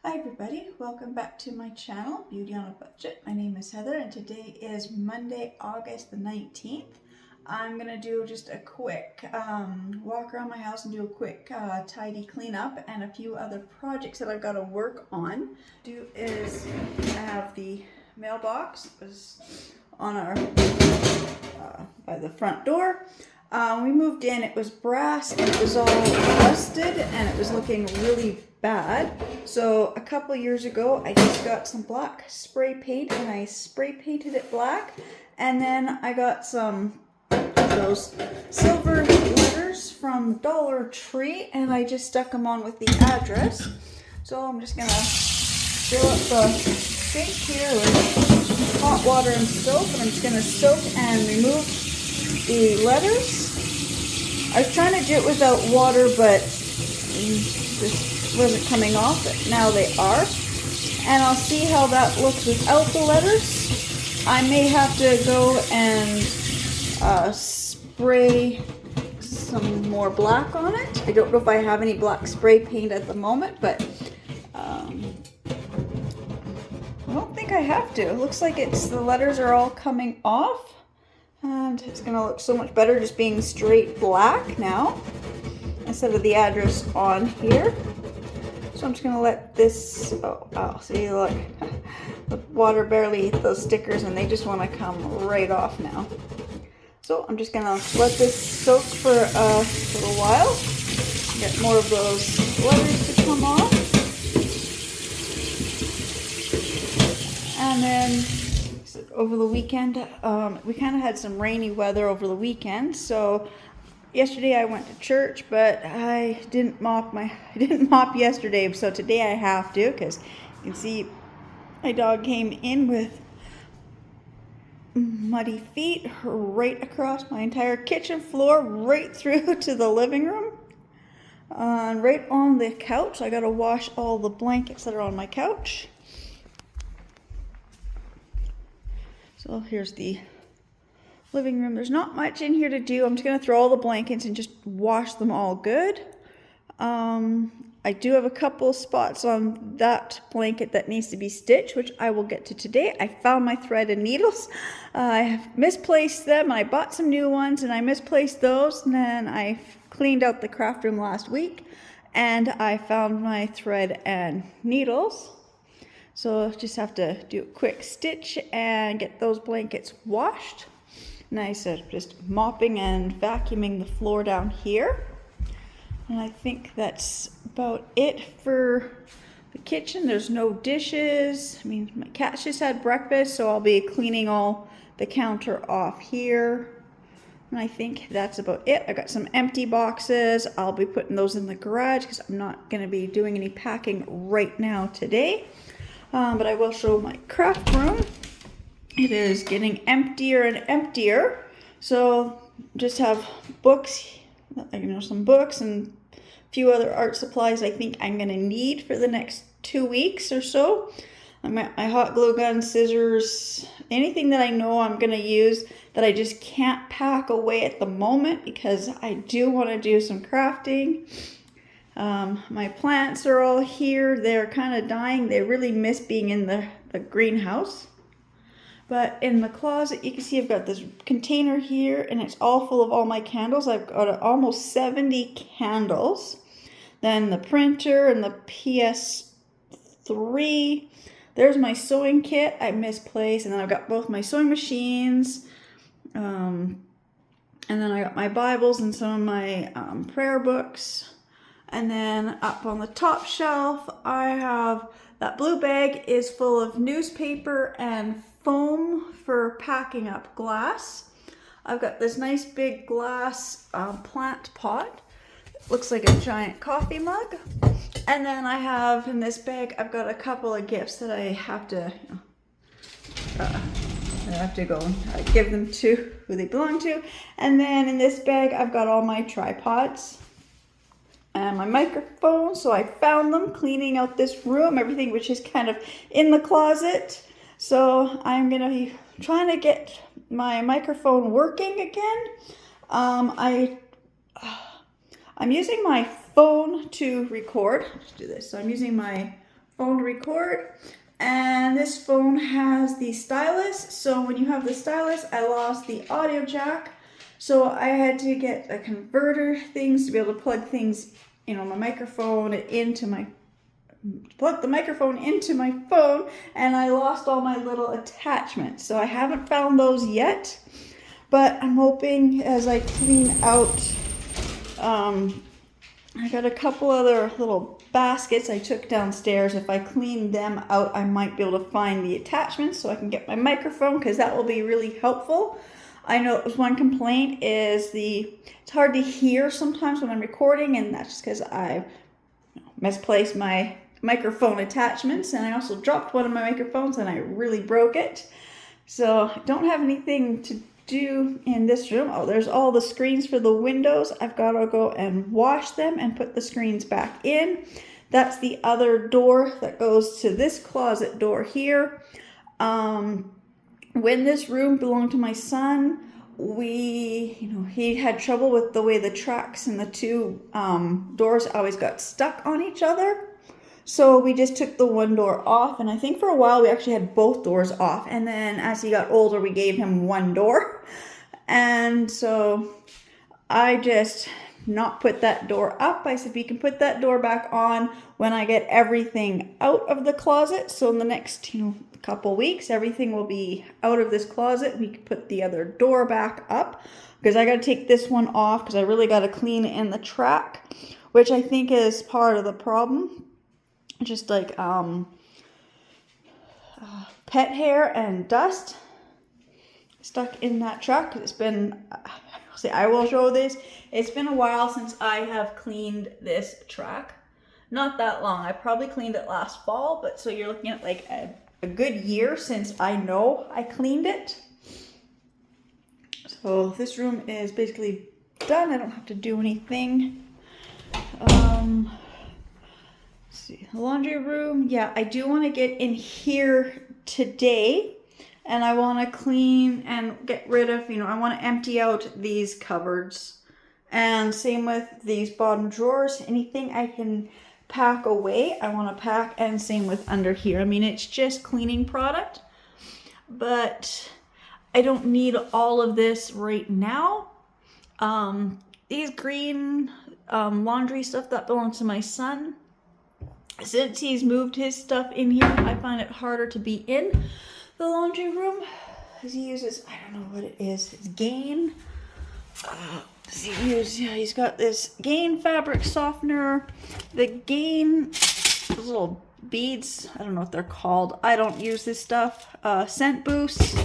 Hi everybody, welcome back to my channel, Beauty on a Budget. My name is Heather and today is Monday, August the 19th. I'm going to do just a quick walk around my house and do a quick tidy cleanup and a few other projects that I've got to work on. I have the mailbox was on our by the front door. When we moved in, it was brass and it was all rusted and it was looking really bad. So a couple years ago, I just got some black spray paint and I spray painted it black. And then I got some of those silver letters from Dollar Tree and I just stuck them on with the address. So I'm just gonna fill up the sink here with hot water and soap, and I'm just gonna soak and remove the letters. I was trying to do it without water, but this wasn't coming off, but now they are. And I'll see how that looks without the letters. I may have to go and spray some more black on it. I don't know if I have any black spray paint at the moment, but I don't think I have to. It looks like the letters are all coming off. And it's going to look so much better just being straight black now instead of the address on here. So I'm just going to let this, see, look, the water barely hit those stickers and they just want to come right off now. So I'm just going to let this soak for a little while, get more of those letters to come off. And then over the weekend, we kind of had some rainy weather over the weekend, so yesterday I went to church, but I didn't mop yesterday, so today I have to, because you can see my dog came in with muddy feet right across my entire kitchen floor, right through to the living room, right on the couch. I gotta wash all the blankets that are on my couch. So here's the living room. There's not much in here to do. I'm just going to throw all the blankets and just wash them all good. I do have a couple spots on that blanket that needs to be stitched, which I will get to today. I found my thread and needles. I have misplaced them. I bought some new ones and I misplaced those. And then I cleaned out the craft room last week and I found my thread and needles. So just have to do a quick stitch and get those blankets washed. Nice, just mopping and vacuuming the floor down here. And I think that's about it for the kitchen. There's no dishes. I mean, my cats just had breakfast, so I'll be cleaning all the counter off here. And I think that's about it. I got some empty boxes. I'll be putting those in the garage because I'm not going to be doing any packing right now today. But I will show my craft room. It is getting emptier and emptier. So just have books, some books and a few other art supplies I think I'm going to need for the next 2 weeks or so. My hot glue gun, scissors, anything that I know I'm going to use that I just can't pack away at the moment because I do want to do some crafting. My plants are all here. They're kind of dying. They really miss being in the greenhouse. But in the closet, you can see I've got this container here and it's all full of all my candles. I've got almost 70 candles. Then the printer and the PS3. There's my sewing kit I misplaced. And then I've got both my sewing machines. And then I got my Bibles and some of my prayer books. And then up on the top shelf, I have that blue bag is full of newspaper and foam for packing up glass. I've got this nice big glass plant pot. It looks like a giant coffee mug. And then I have in this bag, I've got a couple of gifts that I have to go and give them to who they belong to. And then in this bag, I've got all my tripods and my microphone. So I found them cleaning out this room, everything which is kind of in the closet. So I'm going to be trying to get my microphone working again. I'm using my phone to record. Let's do this. So I'm using my phone to record. And this phone has the stylus. So when you have the stylus, I lost the audio jack. So I had to get a converter things to be able to plug things, you know, my microphone into my, plug the microphone into my phone, and I lost all my little attachments. So I haven't found those yet, but I'm hoping as I clean out, I got a couple other little baskets I took downstairs. If I clean them out, I might be able to find the attachments so I can get my microphone, because that will be really helpful. I know it was one complaint is it's hard to hear sometimes when I'm recording, and that's just because I misplaced my microphone attachments, and I also dropped one of my microphones and I really broke it. So I don't have anything to do in this room. Oh, there's all the screens for the windows. I've got to go and wash them and put the screens back in. That's the other door that goes to this closet door here. When this room belonged to my son, he had trouble with the way the tracks and the two doors always got stuck on each other. So we just took the one door off, and I think for a while we actually had both doors off. And then as he got older, we gave him one door. And so I just not put that door up. I said, we can put that door back on when I get everything out of the closet. So in the next, couple weeks, everything will be out of this closet. We can put the other door back up, because I got to take this one off because I really got to clean in the track, which I think is part of the problem. Just like pet hair and dust stuck in that track. It's been, I will show this. It's been a while since I have cleaned this track. Not that long. I probably cleaned it last fall, but so you're looking at like a good year since I know I cleaned it. So this room is basically done. I don't have to do anything. Let's see, the laundry room. Yeah, I do want to get in here today, and I want to clean and get rid of, I want to empty out these cupboards, and same with these bottom drawers. Anything I can pack away, I want to pack, and same with under here. I mean, it's just cleaning product, but I don't need all of this right now. These green laundry stuff that belongs to my son. Since he's moved his stuff in here, I find it harder to be in the laundry room, because he uses, I don't know what it is, it's Gain. He's got this Gain fabric softener, the Gain, those little beads, I don't know what they're called. I don't use this stuff. Scent boosts.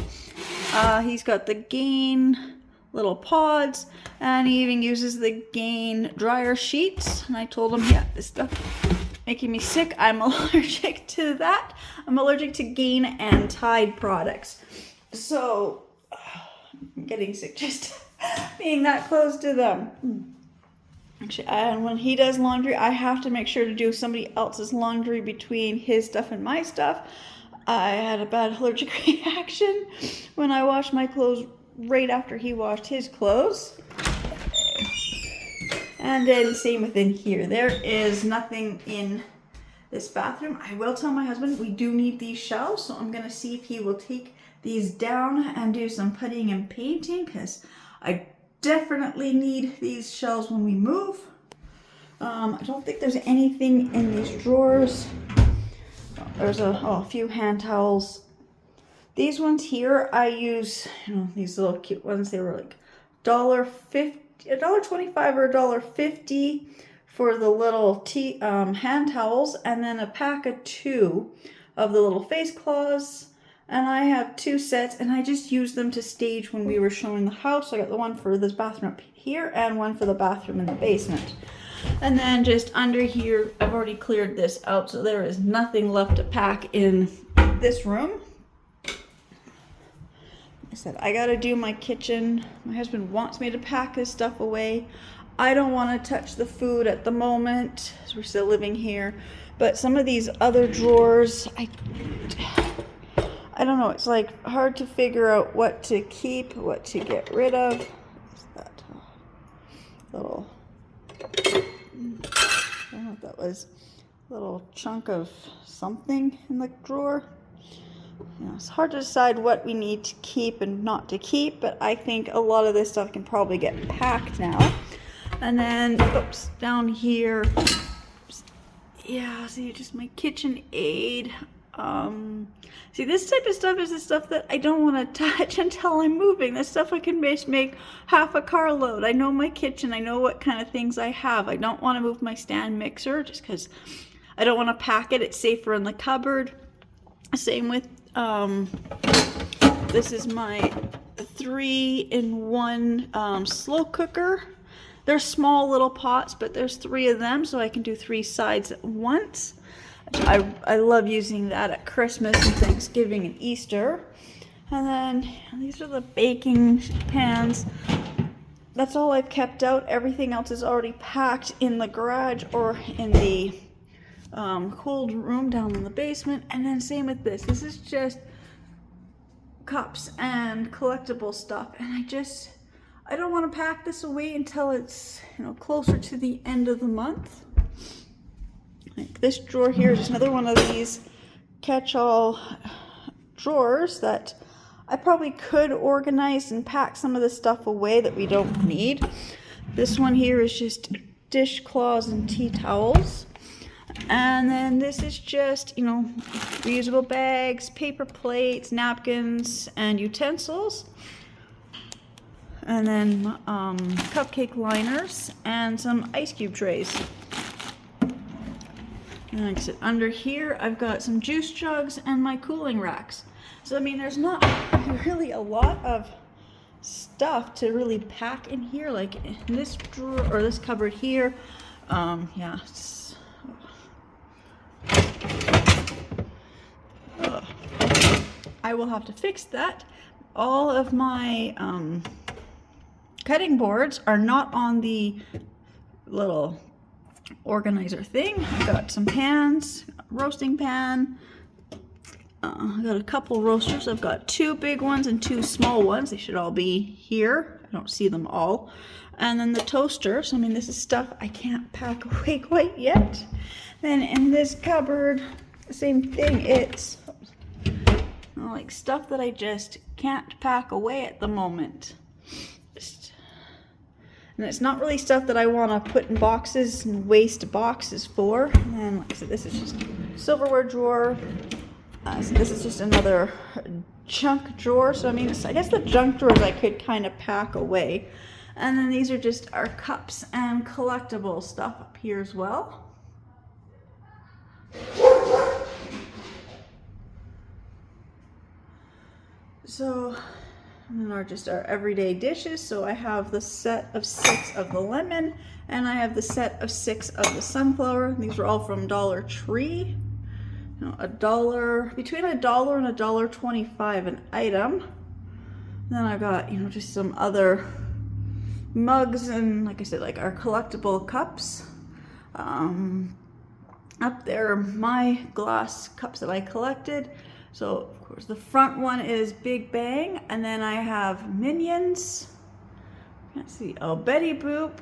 He's got the Gain little pods, and he even uses the Gain dryer sheets. And I told him, yeah, this stuff making me sick. I'm allergic to that. I'm allergic to Gain and Tide products. So I'm getting sick just being that close to them. Actually, and when he does laundry, I have to make sure to do somebody else's laundry between his stuff and my stuff. I had a bad allergic reaction when I washed my clothes right after he washed his clothes. And then same within here. There is nothing in this bathroom. I will tell my husband we do need these shelves, so I'm going to see if he will take these down and do some puttying and painting, because I definitely need these shelves when we move. I don't think there's anything in these drawers. There's a few hand towels. These ones here, I use, these little cute ones. They were like $1.25 or $1.50 for the little hand towels, and then a pack of 2 of the little face cloths. And I have 2 sets, and I just use them to stage when we were showing the house. I got the one for this bathroom up here and one for the bathroom in the basement. And then just under here, I've already cleared this out, so there is nothing left to pack in this room. I said, I gotta do my kitchen. My husband wants me to pack this stuff away. I don't want to touch the food at the moment, as we're still living here. But some of these other drawers, I don't know, it's like hard to figure out what to keep, what to get rid of. What's that little, I don't know what that was. little chunk of something in the drawer. You know, it's hard to decide what we need to keep and not to keep, but I think a lot of this stuff can probably get packed now. And then, oops, down here, yeah, see, just my KitchenAid. See, this type of stuff is the stuff that I don't want to touch until I'm moving. This stuff I can make half a carload. I know my kitchen. I know what kind of things I have. I don't want to move my stand mixer just because I don't want to pack it. It's safer in the cupboard. Same with, this is my 3-in-1 slow cooker. They're small little pots, but there's 3 of them, so I can do 3 sides at once. I love using that at Christmas and Thanksgiving and Easter. And then these are the baking pans. That's all I've kept out. Everything else is already packed in the garage or in the cold room down in the basement. And then same with this. This is just cups and collectible stuff. And I don't want to pack this away until it's, you know, closer to the end of the month. Like this drawer here is another one of these catch-all drawers that I probably could organize and pack some of the stuff away that we don't need. This one here is just dishcloths and tea towels. And then this is just, you know, reusable bags, paper plates, napkins, and utensils. And then cupcake liners and some ice cube trays. And like I said, under here I've got some juice jugs and my cooling racks. So I mean, there's not really a lot of stuff to really pack in here, like in this drawer or this cupboard here. Yeah. I will have to fix that. All of my cutting boards are not on the little organizer thing. I've got some pans, roasting pan. I've got a couple roasters. I've got 2 big ones and 2 small ones. They should all be here. I don't see them all. And then the toasters. I mean, this is stuff I can't pack away quite yet. Then in this cupboard, same thing. It's like stuff that I just can't pack away at the moment. And it's not really stuff that I want to put in boxes and waste boxes for. And like I said, this is just silverware drawer. So this is just another junk drawer. So I mean, I guess the junk drawers I could kind of pack away. And then these are just our cups and collectible stuff up here as well. So, and then are just our everyday dishes. So I have the set of 6 of the lemon, and I have the set of 6 of the sunflower. These are all from Dollar Tree. You know, $1, between $1 and $1.25 an item. Then I've got, you know, just some other mugs and, like I said, like our collectible cups. Up there are my glass cups that I collected. So, of course, the front one is Big Bang, and then I have Minions, can't see, oh, Betty Boop,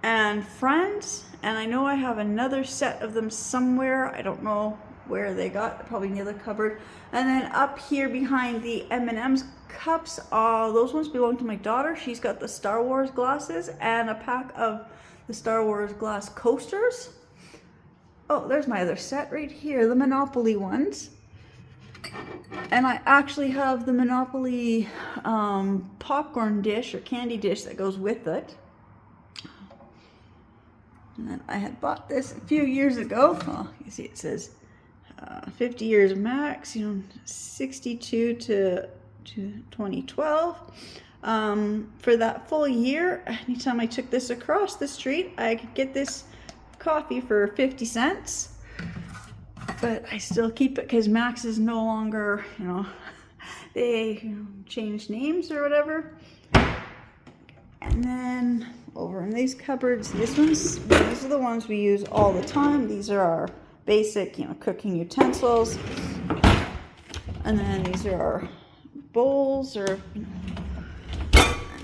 and Friends, and I know I have another set of them somewhere. I don't know where they got, probably in the other cupboard. And then up here behind the M&M's cups, those ones belong to my daughter. She's got the Star Wars glasses and a pack of the Star Wars glass coasters. Oh, there's my other set right here, the Monopoly ones. And I actually have the Monopoly popcorn dish or candy dish that goes with it. And then I had bought this a few years ago. Oh, you see it says 50 years max, you know, 62 to 2012. For that full year, anytime I took this across the street, I could get this coffee for 50 cents. But I still keep it because Max is no longer, you know, they changed names or whatever. And then over in these cupboards, these are the ones we use all the time. These are our basic, you know, cooking utensils. And then these are our bowls, or, you know,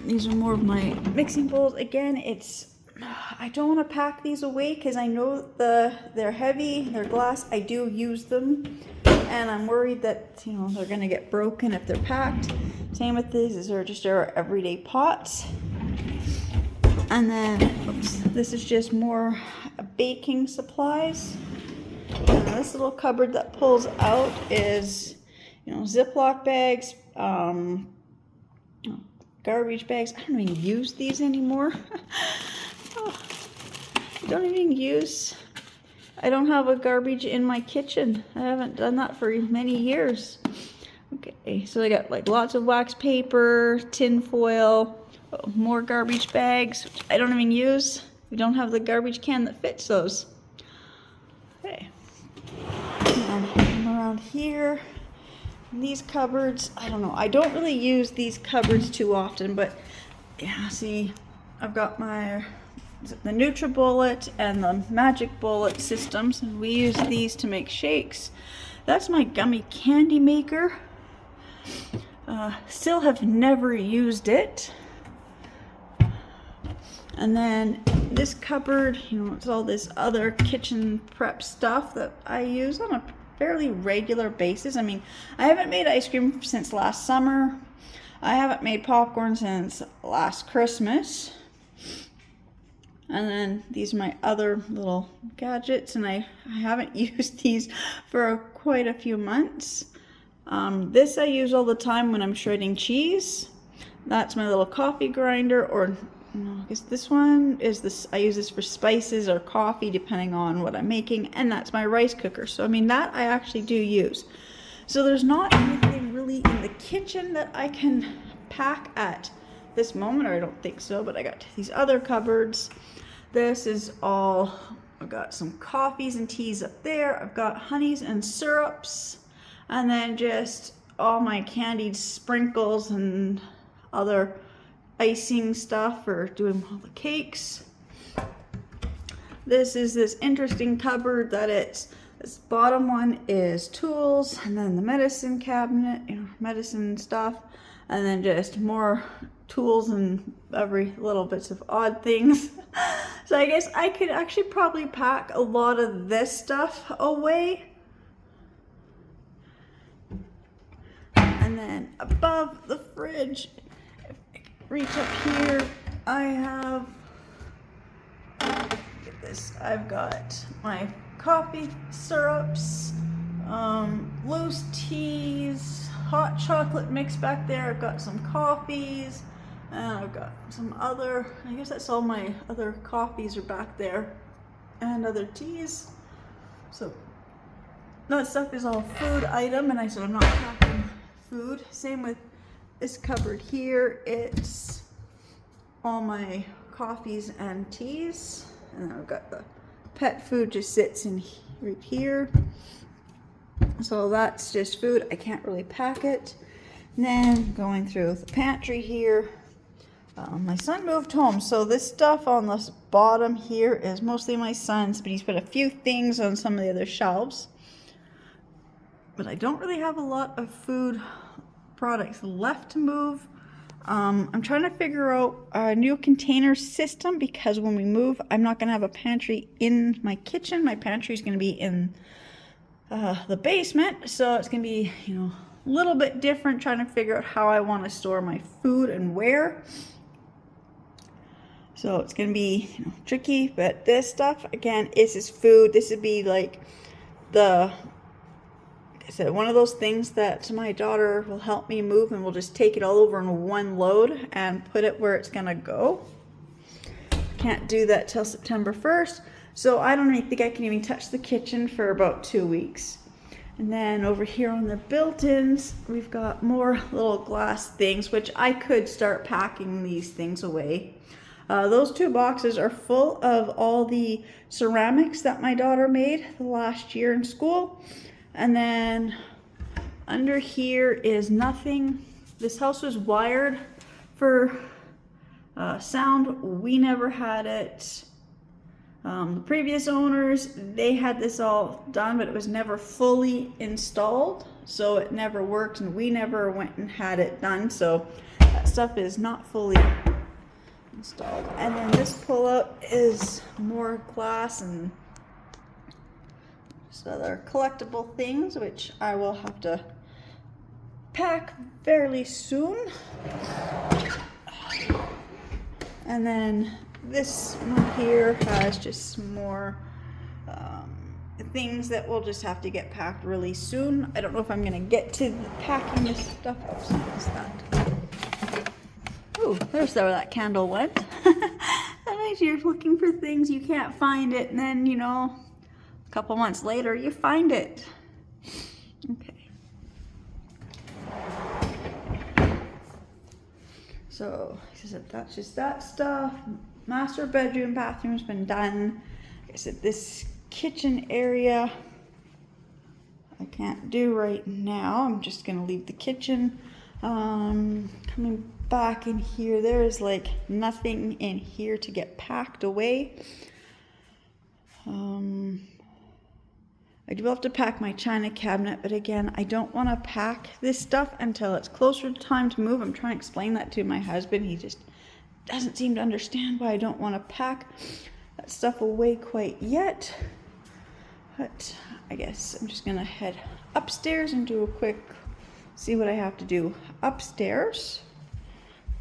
these are more of my mixing bowls. Again, it's I don't want to pack these away because I know they're heavy, they're glass. I do use them, and I'm worried that, you know, they're gonna get broken if they're packed. Same with these are just our everyday pots. And then, oops, this is just more baking supplies. And this little cupboard that pulls out is, you know, Ziploc bags, garbage bags. I don't even use these anymore. I don't have a garbage in my kitchen. I haven't done that for many years. Okay, so I got like lots of wax paper, tin foil, more garbage bags, which I don't even use. We don't have the garbage can that fits those. Okay, and around here, these cupboards, I don't know. I don't really use these cupboards too often, but yeah, see, I've got the NutriBullet and the Magic Bullet systems, and we use these to make shakes. That's my gummy candy maker. Still have never used it. And then this cupboard, you know, it's all this other kitchen prep stuff that I use on a fairly regular basis. I mean, I haven't made ice cream since last summer. I haven't made popcorn since last Christmas. And then these are my other little gadgets, and I haven't used these for quite a few months. This I use all the time when I'm shredding cheese. That's my little coffee grinder, or no, I guess this one is this. I use this for spices or coffee depending on what I'm making, and that's my rice cooker. So I mean, that I actually do use. So there's not anything really in the kitchen that I can pack at this moment, or I don't think so, but I got these other cupboards. This is all, I've got some coffees and teas up there. I've got honeys and syrups, and then just all my candied sprinkles and other icing stuff for doing all the cakes. This is this interesting cupboard that this bottom one is tools, and then the medicine cabinet, you know, medicine stuff, and then just more tools and every little bits of odd things. So I guess I could actually probably pack a lot of this stuff away. And then above the fridge, if I can reach up here, I have, look at this, I've got my coffee syrups, loose teas, hot chocolate mix back there. I've got some coffees, and I've got some other, I guess that's all my other coffees are back there, and other teas. So that stuff is all food item, and I said I'm not packing food. Same with this cupboard here. It's all my coffees and teas, and then I've got the pet food just sits in right here. So that's just food. I can't really pack it. And then going through the pantry here. My son moved home, so this stuff on this bottom here is mostly my son's, but he's put a few things on some of the other shelves. But I don't really have a lot of food products left to move. I'm trying to figure out a new container system, because when we move, I'm not going to have a pantry in my kitchen. My pantry is going to be in the basement, so it's going to be, you know, a little bit different, trying to figure out how I want to store my food and where. So it's going to be, you know, tricky, but this stuff, again, is food. This would be like like I said, one of those things that my daughter will help me move, and we'll just take it all over in one load and put it where it's going to go. Can't do that till September 1st. So I don't even think I can even touch the kitchen for about 2 weeks. And then over here on the built-ins, we've got more little glass things, which I could start packing these things away. Those 2 boxes are full of all the ceramics that my daughter made the last year in school. And then under here is nothing. This house was wired for sound. We never had it. The previous owners, they had this all done, but it was never fully installed, so it never worked, and we never went and had it done. So that stuff is not fully installed. And then this pullout is more glass and just other collectible things, which I will have to pack fairly soon. And then this one here has just some more things that will just have to get packed really soon. I don't know if I'm gonna get to packing this stuff. Oops, what's that? Oh, there's where that candle went. Sometimes you're looking for things, you can't find it, and then, you know, a couple months later, you find it. Okay. So, like I said, that's just that stuff. Master bedroom, bathroom's been done. Like I said, this kitchen area I can't do right now. I'm just gonna leave the kitchen. Coming back in here, there is like nothing in here to get packed away. I do have to pack my china cabinet, but again, I don't want to pack this stuff until it's closer to time to move. I'm trying to explain that to my husband. He just doesn't seem to understand why I don't want to pack that stuff away quite yet. But I guess I'm just gonna head upstairs and do a quick, see what I have to do upstairs.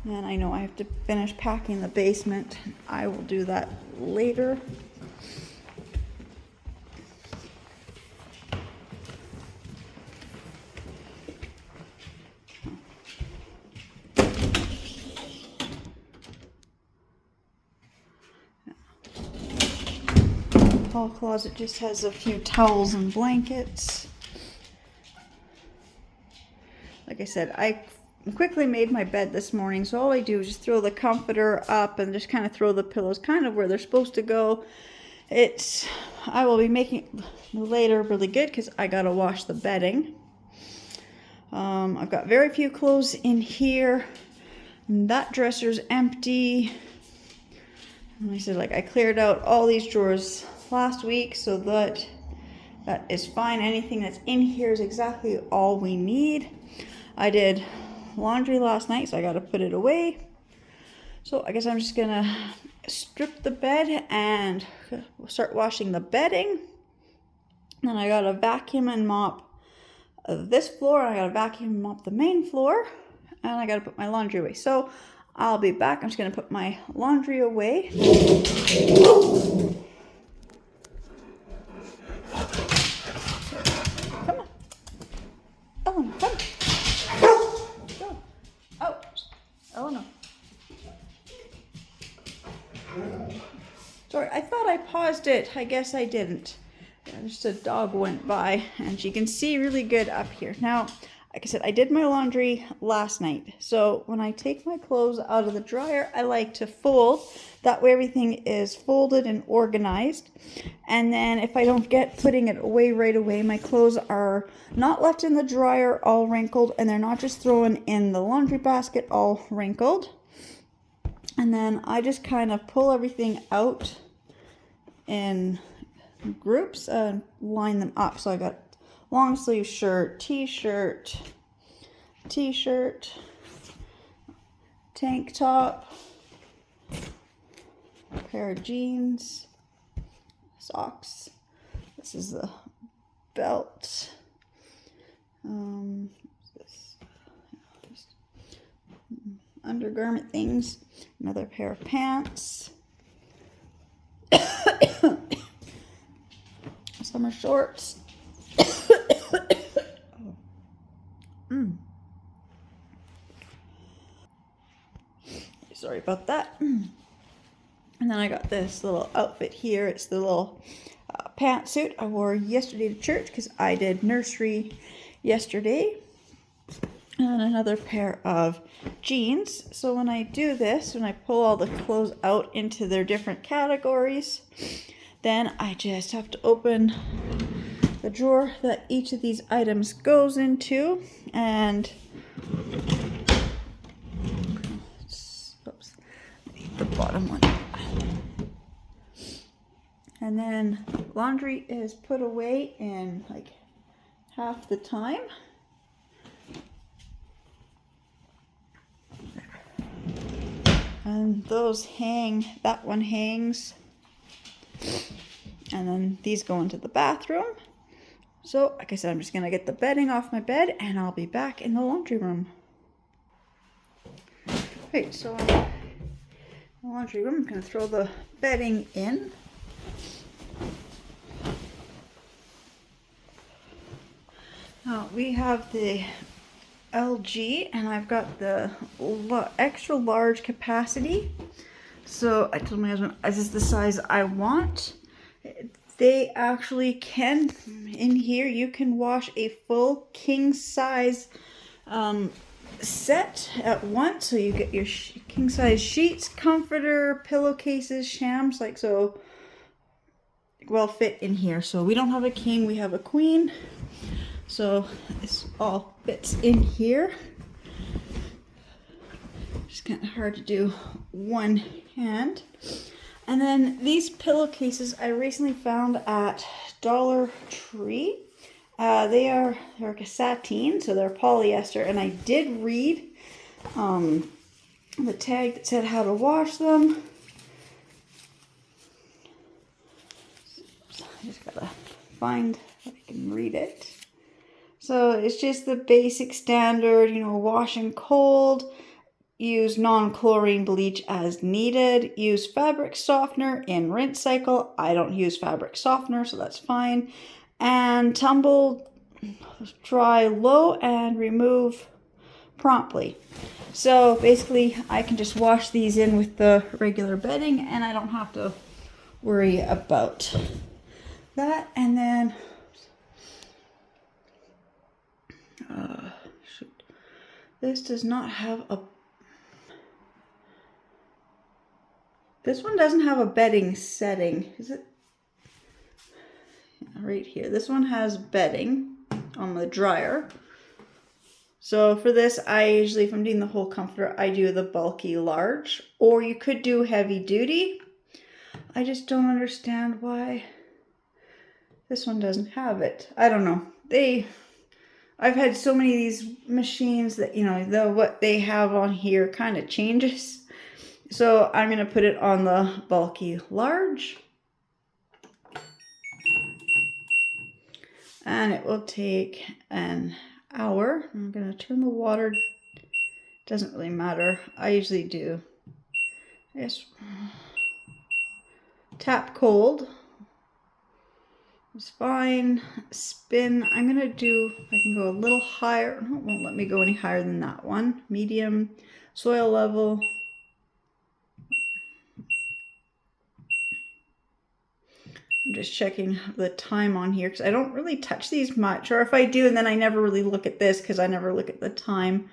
And I know I have to finish packing the basement. I will do that later. Hall closet just has a few towels and blankets. Like I said, I quickly made my bed this morning, so all I do is just throw the comforter up and just kind of throw the pillows kind of where they're supposed to go. I will be making it later really good because I gotta wash the bedding. I've got very few clothes in here. And that dresser's empty. And I said, like, I cleared out all these drawers last week, so that is fine. Anything that's in here is exactly all we need. I did laundry last night, so I got to put it away. So I guess I'm just gonna strip the bed and start washing the bedding. Then I gotta vacuum and mop this floor, and I gotta vacuum and mop the main floor, and I gotta put my laundry away. So I'll be back. I'm just gonna put my laundry away. Come on, come. Go. Oh, oh no. Sorry, I thought I paused it. I guess I didn't. Just a dog went by, and you can see really good up here. Now, like I said, I did my laundry last night. So when I take my clothes out of the dryer, I like to fold. That way everything is folded and organized. And then if I don't get putting it away right away, my clothes are not left in the dryer all wrinkled, and they're not just thrown in the laundry basket all wrinkled. And then I just kind of pull everything out in groups and line them up. So I got long sleeve shirt, t-shirt, tank top, pair of jeans, socks. This is the belt. Undergarment things. Another pair of pants. Summer shorts. Sorry about that. And then I got this little outfit here. It's the little pantsuit I wore yesterday to church because I did nursery yesterday. And another pair of jeans. So when I do this, when I pull all the clothes out into their different categories, then I just have to open the drawer that each of these items goes into, and oops, the bottom one. And then laundry is put away in like half the time. And those hang, that one hangs. And then these go into the bathroom. So, like I said, I'm just gonna get the bedding off my bed and I'll be back in the laundry room. Okay, so in the laundry room, I'm gonna throw the bedding in. Now, we have the LG and I've got the extra large capacity. So I told my husband, this is the size I want. They actually can, in here, you can wash a full king size set at once. So you get your king size sheets, comforter, pillowcases, shams, like so, well fit in here. So we don't have a king, we have a queen. So this all fits in here. It's kind of hard to do one hand. And then these pillowcases I recently found at Dollar Tree. They're like a sateen, so they're polyester. And I did read the tag that said how to wash them. I just gotta find if I can read it. So it's just the basic standard, you know, wash in cold, use non-chlorine bleach as needed, use fabric softener in rinse cycle. I don't use fabric softener, so that's fine. And tumble dry low and remove promptly. So basically I can just wash these in with the regular bedding and I don't have to worry about that. And then shoot. This does not have a, this one doesn't have a bedding setting, is it? Yeah, right here. This one has bedding on the dryer. So for this, I usually, if I'm doing the whole comforter, I do the bulky large, or you could do heavy duty. I just don't understand why this one doesn't have it. I don't know. I've had so many of these machines that, you know, what they have on here kind of changes. So I'm going to put it on the bulky large. And it will take an hour. I'm going to turn the water. Doesn't really matter. I usually do. I guess tap cold. It's fine. Spin. I'm going to do, I can go a little higher. No, it won't let me go any higher than that one. Medium. Soil level. I'm just checking the time on here because I don't really touch these much. Or if I do, and then I never really look at this because I never look at the time.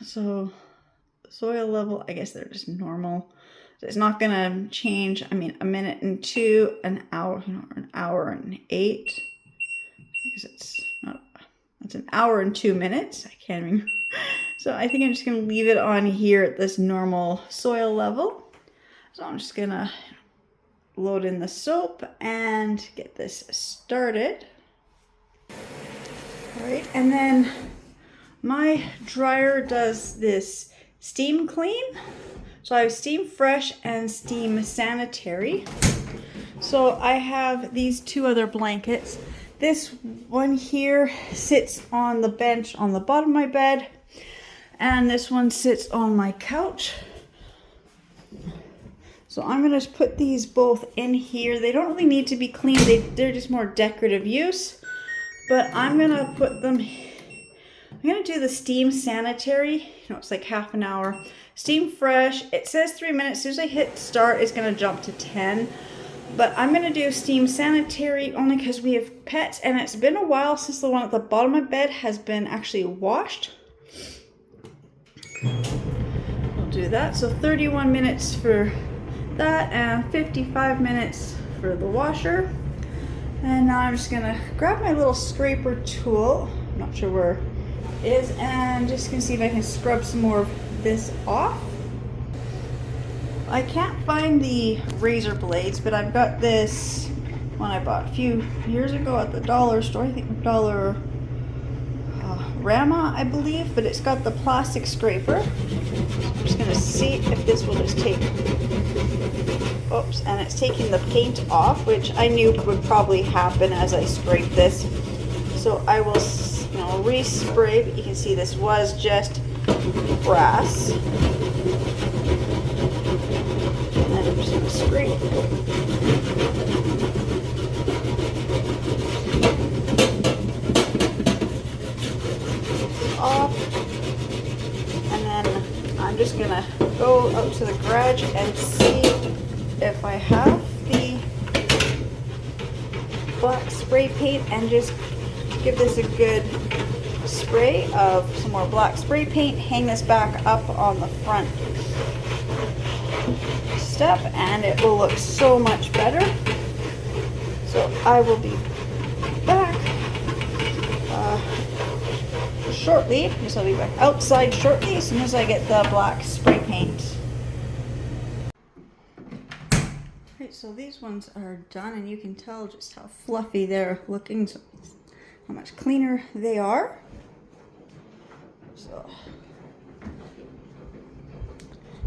So soil level, I guess they're just normal. It's not going to change. I mean, a minute and 2, an hour, you know, or an hour and 8. I guess it's an hour and 2 minutes. I can't even. So I think I'm just going to leave it on here at this normal soil level. So I'm just going to load in the soap and get this started. All right, and then my dryer does this steam clean. So I have Steam Fresh and Steam Sanitary. So I have these 2 other blankets. This one here sits on the bench on the bottom of my bed, and this one sits on my couch. So I'm going to put these both in here. They don't really need to be cleaned. They're just more decorative use. But I'm going to put them, I'm going to do the Steam Sanitary. You know, it's like half an hour. Steam Fresh, it says 3 minutes. As soon as I hit start, it's going to jump to 10. But I'm going to do Steam Sanitary only because we have pets. And it's been a while since the one at the bottom of my bed has been actually washed. We'll do that. So 31 minutes for that and 55 minutes for the washer. And now I'm just gonna grab my little scraper tool, I'm not sure where it is, and just gonna see if I can scrub some more of this off. I can't find the razor blades, but I've got this one I bought a few years ago at the dollar store. I think $1, Rama, I believe, but it's got the plastic scraper. I'm just gonna see if this will just take, oops, and it's taking the paint off, which I knew would probably happen as I scrape this. So I will, respray, but you can see this was just brass. And then I'm just gonna scrape. Off, and then I'm just gonna go out to the garage and see if I have the black spray paint and just give this a good spray of some more black spray paint, hang this back up on the front step, and it will look so much better. So I will be back shortly. I'll be back outside shortly as soon as I get the black spray paint. Right, so these ones are done, and you can tell just how fluffy they're looking, so how much cleaner they are. So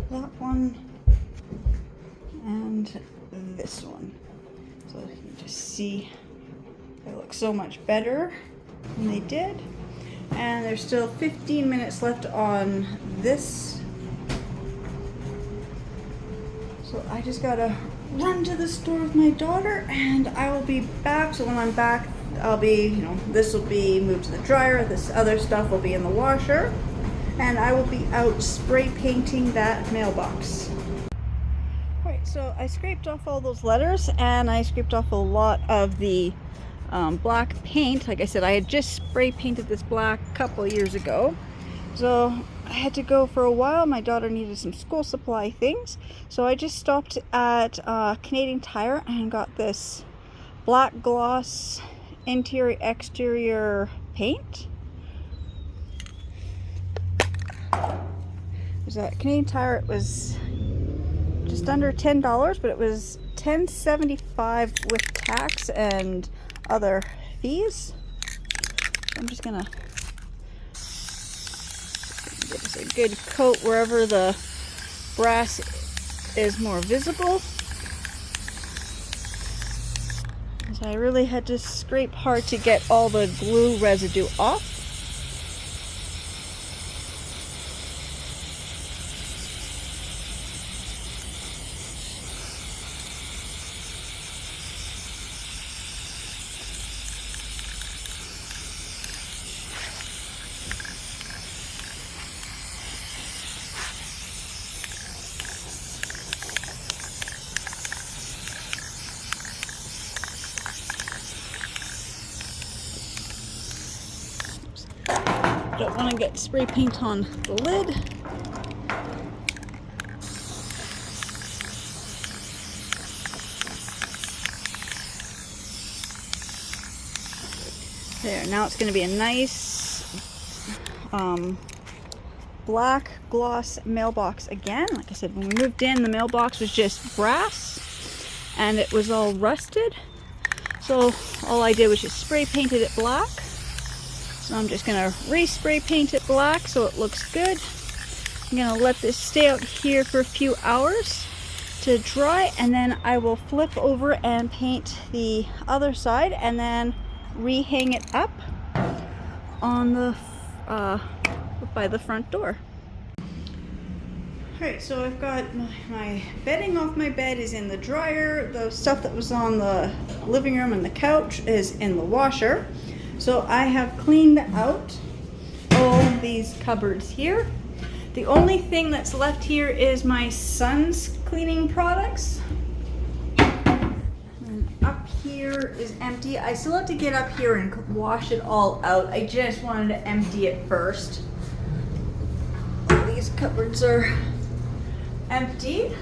that one and this one. So you can just see they look so much better than they did. And there's still 15 minutes left on this. So I just gotta run to the store with my daughter, and I will be back. So when I'm back, I'll be, this will be moved to the dryer. This other stuff will be in the washer. And I will be out spray painting that mailbox. Right, so I scraped off all those letters, and I scraped off a lot of the black paint. Like I said, I had just spray painted this black a couple years ago, so I had to go for a while. My daughter needed some school supply things, so I just stopped at Canadian Tire and got this black gloss interior exterior paint. It was at Canadian Tire. It was just under $10, but it was $10.75 with tax and other fees. I'm just gonna give this a good coat wherever the brass is more visible. So I really had to scrape hard to get all the glue residue off. Don't want to get spray paint on the lid. There, now it's going to be a nice black gloss mailbox again. Like I said, when we moved in, the mailbox was just brass and it was all rusted. So all I did was just spray painted it black. So I'm just going to re-spray paint it black so it looks good. I'm going to let this stay out here for a few hours to dry, and then I will flip over and paint the other side and then re-hang it up on the by the front door. Alright, so I've got my bedding off my bed is in the dryer. The stuff that was on the living room and the couch is in the washer. So I have cleaned out all these cupboards here. The only thing that's left here is my son's cleaning products. And up here is empty. I still have to get up here and wash it all out. I just wanted to empty it first. These cupboards are empty.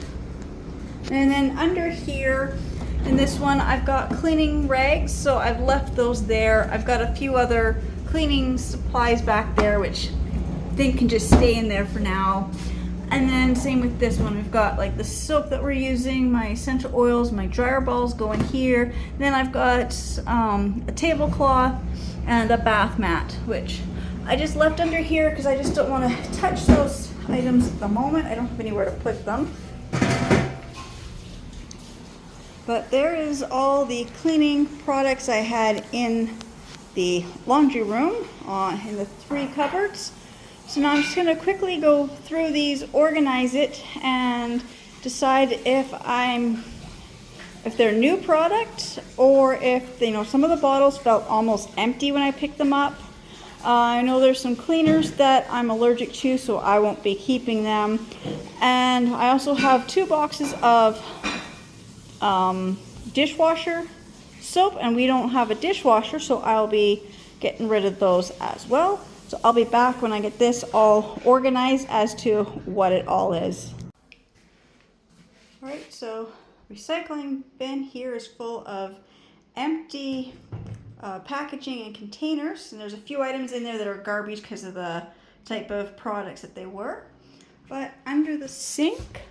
And then under here, in this one, I've got cleaning rags, so I've left those there. I've got a few other cleaning supplies back there, which I think can just stay in there for now. And then same with this one. We've got like the soap that we're using, my essential oils, my dryer balls go in here. And then I've got a tablecloth and a bath mat, which I just left under here because I just don't want to touch those items at the moment. I don't have anywhere to put them. But there is all the cleaning products I had in the laundry room in the 3 cupboards. So now I'm just going to quickly go through these, organize it, and decide if they're new product or if some of the bottles felt almost empty when I picked them up. I know there's some cleaners that I'm allergic to, so I won't be keeping them. And I also have 2 boxes of dishwasher soap, and we don't have a dishwasher, so I'll be getting rid of those as well. So I'll be back when I get this all organized as to what it all is. Alright, so recycling bin here is full of empty packaging and containers, and there's a few items in there that are garbage because of the type of products that they were. But under the sink,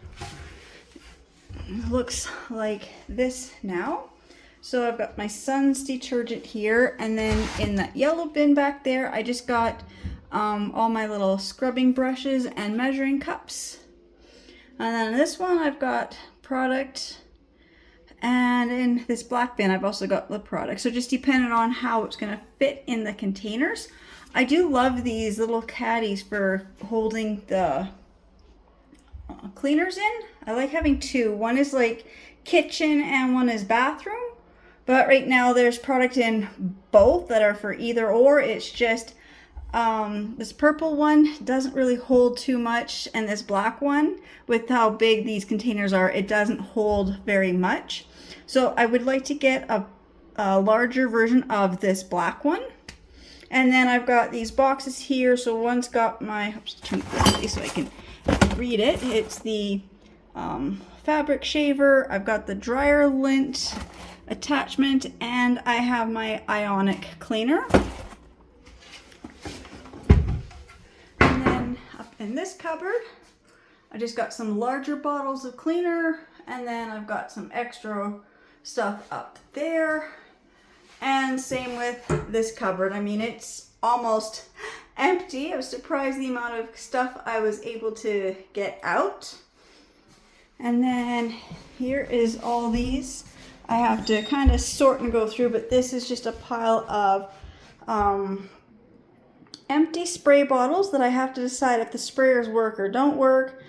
it looks like this now. So I've got my son's detergent here, and then in that yellow bin back there, I just got all my little scrubbing brushes and measuring cups. And then in this one, I've got product. And in this black bin, I've also got the product. So just depending on how it's going to fit in the containers. I do love these little caddies for holding the cleaners in. I like having 2. One is like kitchen and one is bathroom. But right now there's product in both that are for either or. It's just this purple one doesn't really hold too much, and this black one, with how big these containers are, it doesn't hold very much. So I would like to get a larger version of this black one. And then I've got these boxes here. So one's got my, oops, turn it this way so I can read it. It's the fabric shaver. I've got the dryer lint attachment, and I have my ionic cleaner. And then up in this cupboard, I just got some larger bottles of cleaner, and then I've got some extra stuff up there. And same with this cupboard. I mean, it's almost empty. I was surprised the amount of stuff I was able to get out. And then here is all these. I have to kind of sort and go through, but this is just a pile of empty spray bottles that I have to decide if the sprayers work or don't work.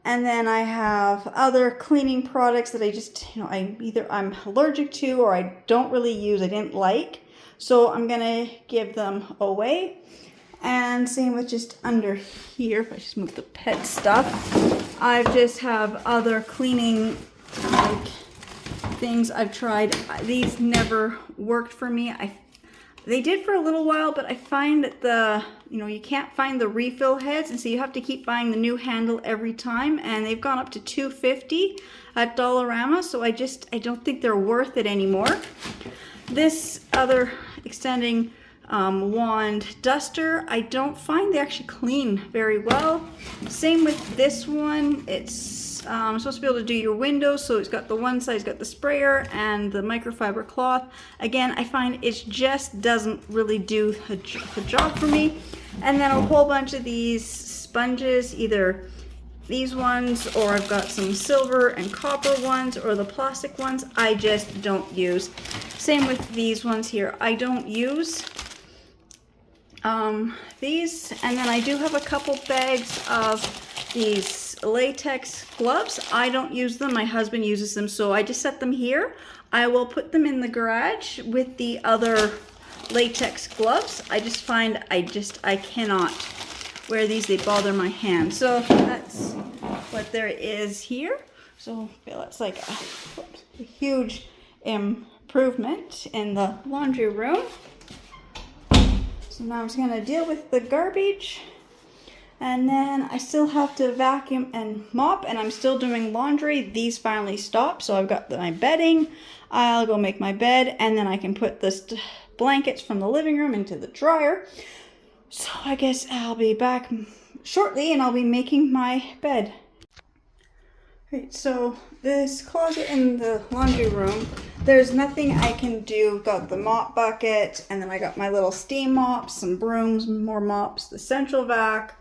And then I have other cleaning products that I just, I'm allergic to or I don't really use, I didn't like. So I'm gonna give them away. And same with just under here, if I just move the pet stuff. I just have other cleaning things I've tried. These never worked for me. They did for a little while, but I find that you can't find the refill heads, and so you have to keep buying the new handle every time, and they've gone up to $2.50 at Dollarama, so I don't think they're worth it anymore. This other extending wand duster, I don't find they actually clean very well. Same with this one. It's supposed to be able to do your windows, so it's got the one side, it's got the sprayer and the microfiber cloth. Again, I find it just doesn't really do the job for me. And then a whole bunch of these sponges, either these ones, or I've got some silver and copper ones, or the plastic ones I just don't use. Same with these ones here. I don't use these. And then I do have a couple bags of these latex gloves. I don't use them. My husband uses them, so I just set them here. I will put them in the garage with the other latex gloves. I just find I cannot wear these. They bother my hands. So that's what there is here. So I feel it's like a huge improvement in the laundry room. So now I'm just going to deal with the garbage. And then I still have to vacuum and mop, and I'm still doing laundry. These finally stopped, so I've got my bedding. I'll go make my bed, and then I can put the blankets from the living room into the dryer. So I guess I'll be back shortly, and I'll be making my bed. Right, so this closet in the laundry room, there's nothing I can do. Got the mop bucket, and then I got my little steam mops, some brooms, more mops, the central vac,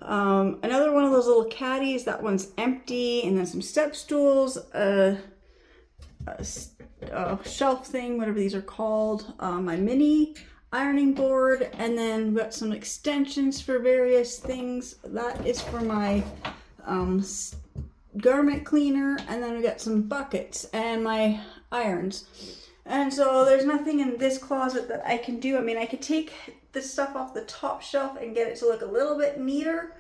another one of those little caddies, that one's empty, and then some step stools, a shelf thing, whatever these are called, my mini ironing board, and then we got some extensions for various things. That is for my garment cleaner, and then we got some buckets and my irons. And so there's nothing in this closet that I can do. I mean, I could take this stuff off the top shelf and get it to look a little bit neater,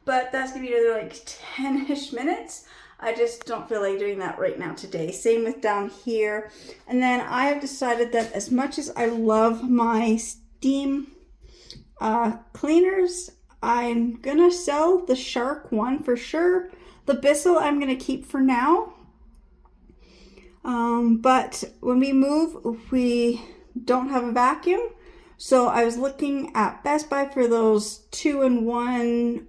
but that's gonna be another like 10-ish minutes. I just don't feel like doing that right now today. Same with down here. And then I have decided that as much as I love my steam cleaners, I'm gonna sell the Shark one for sure. The Bissell I'm gonna keep for now. But when we move, we don't have a vacuum. So I was looking at Best Buy for those 2-in-1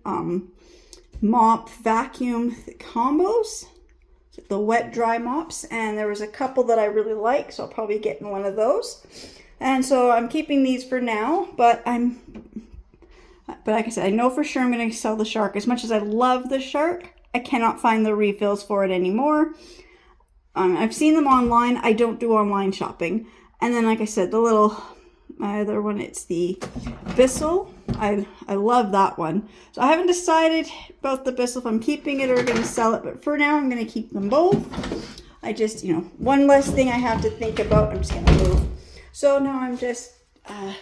mop vacuum combos, the wet dry mops, and there was a couple that I really like, so I'll probably get in one of those. And so I'm keeping these for now, but like I said, I know for sure I'm going to sell the Shark. As much as I love the Shark, I cannot find the refills for it anymore. I've seen them online. I don't do online shopping. And then, like I said, the little other one, it's the Bissell. I love that one. So I haven't decided about the Bissell if I'm keeping it or going to sell it, but for now I'm going to keep them both. I just, one less thing I have to think about. I'm just going to move. So now I'm just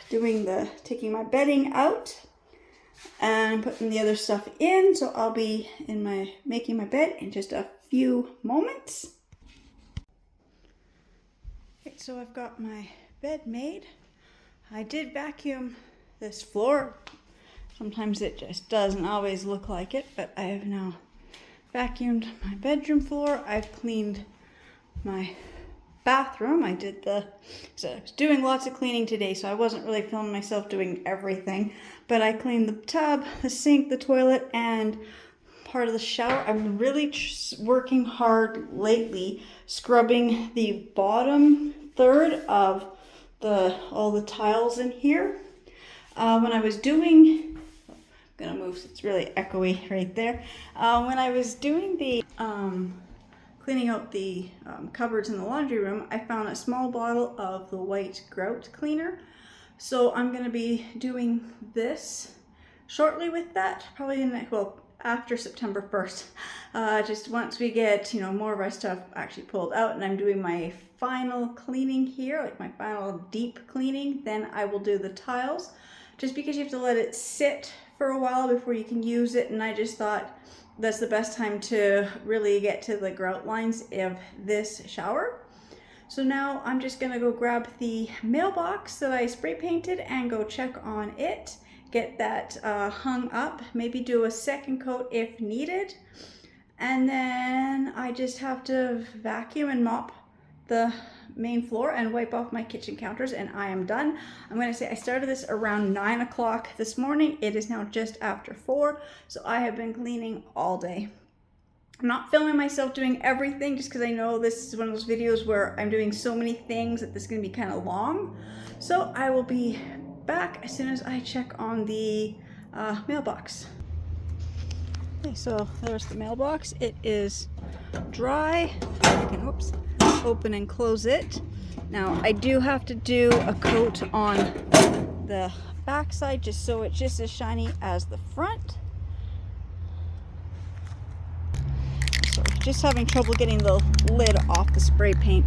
taking my bedding out and putting the other stuff in. So I'll be making my bed in just a few moments. Okay, so I've got my bed made. I did vacuum this floor. Sometimes it just doesn't always look like it, but I have now vacuumed my bedroom floor. I've cleaned my bathroom. I was doing lots of cleaning today, so I wasn't really filming myself doing everything, but I cleaned the tub, the sink, the toilet, and part of the shower. I'm really working hard lately scrubbing the bottom third of all the tiles in here. When I was doing, I'm gonna move, it's really echoey right there. When I was doing the cleaning out the cupboards in the laundry room, I found a small bottle of the white grout cleaner. So I'm gonna be doing this shortly with that, probably after September 1st. Just once we get, more of our stuff actually pulled out and I'm doing my final cleaning here, like my final deep cleaning, then I will do the tiles, just because you have to let it sit for a while before you can use it. And I just thought that's the best time to really get to the grout lines of this shower. So now I'm just gonna go grab the mailbox that I spray painted and go check on it, get that hung up, maybe do a second coat if needed. And then I just have to vacuum and mop the main floor and wipe off my kitchen counters, and I am done. I'm going to say I started this around 9 o'clock this morning. It is now just after 4, so I have been cleaning all day. I'm not filming myself doing everything just because I know this is one of those videos where I'm doing so many things that this is going to be kind of long. So I will be back as soon as I check on the mailbox. Okay, so there's the mailbox. It is dry. I can, open and close it. Now I do have to do a coat on the back side just so it's just as shiny as the front. So just having trouble getting the lid off the spray paint.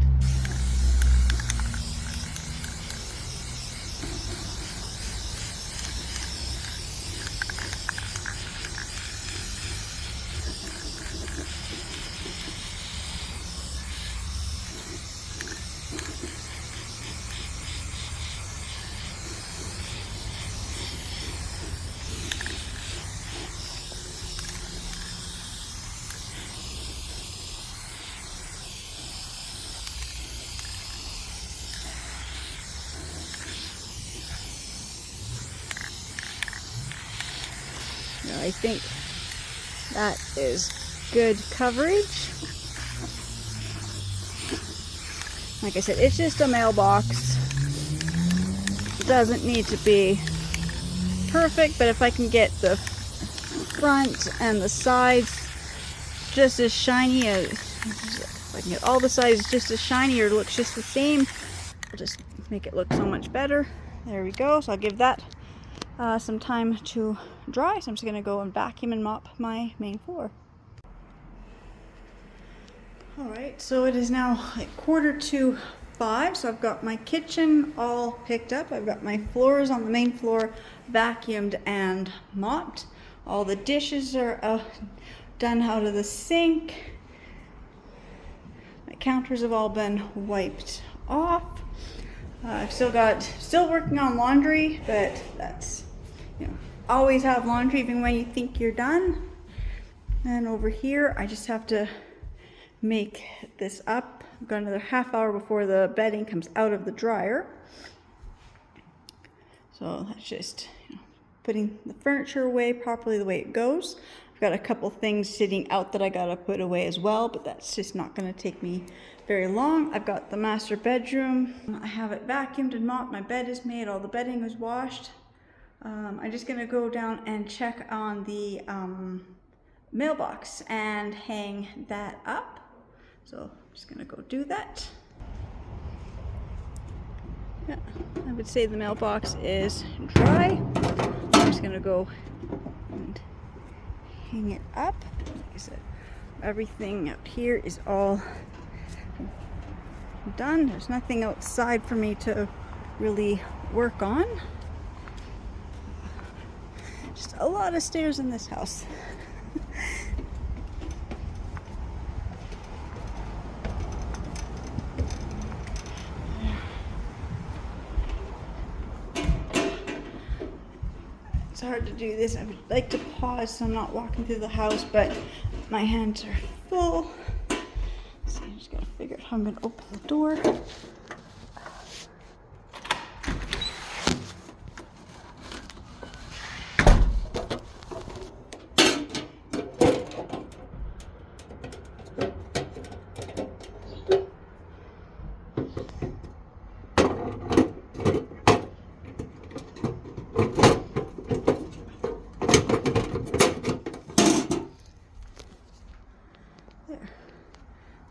I think that is good coverage. Like I said, it's just a mailbox. It doesn't need to be perfect, but if I can get the front and the sides just as shiny as, if I can get all the sides just as shiny or looks just the same, I'll just make it look so much better. There we go. So I'll give that some time to dry. So I'm just going to go and vacuum and mop my main floor. Alright, so it is now like 4:45, so I've got my kitchen all picked up. I've got my floors on the main floor vacuumed and mopped. All the dishes are done out of the sink. My counters have all been wiped off. I've still working on laundry, but that's, you know, always have laundry even when you think you're done. And over here, I just have to make this up. I've got another half hour before the bedding comes out of the dryer. So that's just, you know, putting the furniture away properly the way it goes. I've got a couple things sitting out that I gotta put away as well, but that's just not gonna take me very long. I've got the master bedroom. I have it vacuumed and mopped. My bed is made. All the bedding was washed. I'm just gonna go down and check on the mailbox and hang that up. So I'm just gonna go do that. Yeah, I would say the mailbox is dry. I'm just gonna go and hang it up. Like I said, everything out here is all done. There's nothing outside for me to really work on. Just a lot of stairs in this house. It's hard to do this. I would like to pause so I'm not walking through the house, but my hands are full. So I'm just gotta figure out how I'm gonna open the door.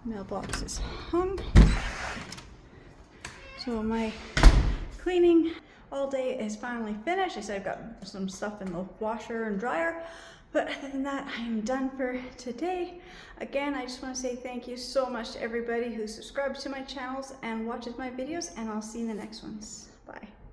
Mailbox is hung. So my cleaning all day is finally finished. I said I've got some stuff in the washer and dryer, but other than that, I am done for today. Again, I just want to say thank you so much to everybody who subscribes to my channels and watches my videos, and I'll see you in the next ones. Bye.